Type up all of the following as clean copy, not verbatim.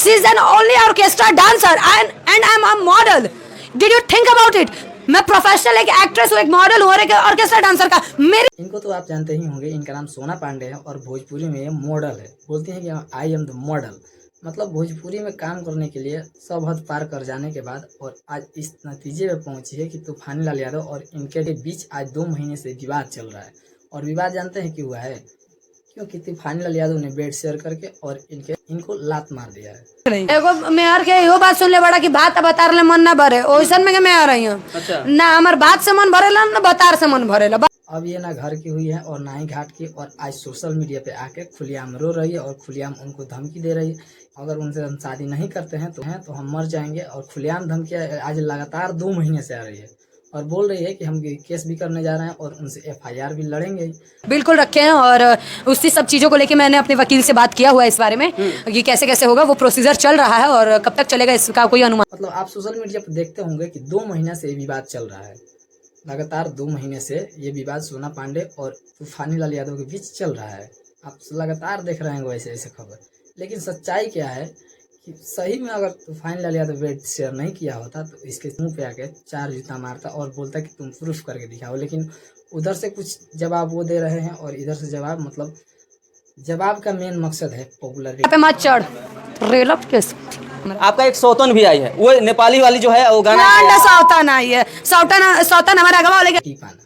She is an only orchestra dancer and I am a model. Did you think about it? मैं professional एक actress हूँ, एक model हूँ और एक ऑर्केस्ट्रा डांसर का। मेरी इनको तो आप जानते ही होंगे, इनका नाम सोना पांडे है और भोजपुरी में ये मॉडल है। बोलती हैं कि आई एम द मॉडल। मतलब भोजपुरी में काम करने के लिए सब हद पार कर जाने के बाद और आज इस नतीजे में पहुंची है कि तूफानी लाल यादव और इनके बीच आज 2 महीने से विवाद चल रहा है। और विवाद जानते हैं क्यों हुआ है? क्योंकि तूफानी लाल यादव ने बेड शेयर करके और इनको लात मार दिया है। एगो मेयर के यो बात सुन ले बड़ा कि बात बता रहे मन ना भरे, ओइसन में के मैं आ रही हूँ। अच्छा। ना हमार बात से मन भरेला ना बतार से मन भरेला। अब ये ना घर की हुई है और ना ही घाट की, और आज सोशल मीडिया पे आके खुलेआम रो रही है और खुलेआम उनको धमकी दे रही है। अगर उनसे हम शादी नहीं करते हैं तो हम मर जाएंगे। और खुलेआम धमकियाँ आज लगातार 2 महीने से आ रही है और बोल रही है कि हम केस भी करने जा रहे हैं और उनसे FIR भी लड़ेंगे। बिल्कुल रखे हैं और उसी सब चीज़ों को लेके मैंने अपने वकील से बात किया हुआ है इस बारे में कि कैसे कैसे होगा, वो प्रोसीजर चल रहा है और कब तक चलेगा इसका कोई अनुमान। मतलब आप सोशल मीडिया पर देखते होंगे कि 2 महीने से ये विवाद चल रहा है। लगातार 2 महीने से ये विवाद सोना पांडे और तूफानी लाल यादव के बीच चल रहा है। आप लगातार देख रहे हैं वैसे ऐसे खबर। लेकिन सच्चाई क्या है कि सही में अगर तूफानी लाल यादव बेड शेयर नहीं किया होता तो इसके मुंह पे आके 4 जूता मारता और बोलता कि तुम प्रूफ करके दिखाओ। लेकिन उधर से कुछ जवाब वो दे रहे हैं और इधर से जवाब, मतलब जवाब का मेन मकसद है पॉपुलरिटी पे मत चढ़ रेलप के आपका एक सौतन भी आई है, वो नेपाली वाली जो है वो गाना सौतन आई है। सौतन हमारा गवा लेके पाना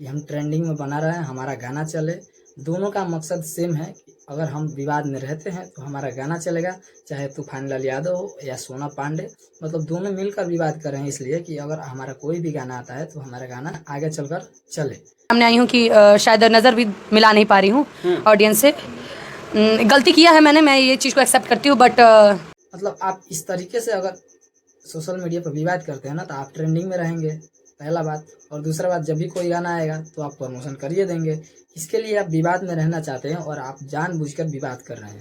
कि हम ट्रेंडिंग में बना रहे हैं, हमारा गाना चले। दोनों का मकसद सेम है कि अगर हम विवाद में रहते हैं तो हमारा गाना चलेगा, चाहे तूफानी लाल यादव हो या सोना पांडे। मतलब दोनों मिलकर विवाद कर रहे हैं इसलिए कि अगर हमारा कोई भी गाना आता है तो हमारा गाना आगे चलकर चले। सामने आई हूँ कि शायद नज़र भी मिला नहीं पा रही हूँ ऑडियंस से। गलती किया है मैंने, मैं ये चीज़ को एक्सेप्ट करती हूँ, बट मतलब आप इस तरीके से अगर सोशल मीडिया पर विवाद करते हैं ना तो आप ट्रेंडिंग में रहेंगे, पहला बात। और दूसरा बात, जब भी कोई गाना आएगा तो आप प्रमोशन करिए देंगे। इसके लिए आप विवाद में रहना चाहते हैं और आप जानबूझकर विवाद कर रहे हैं।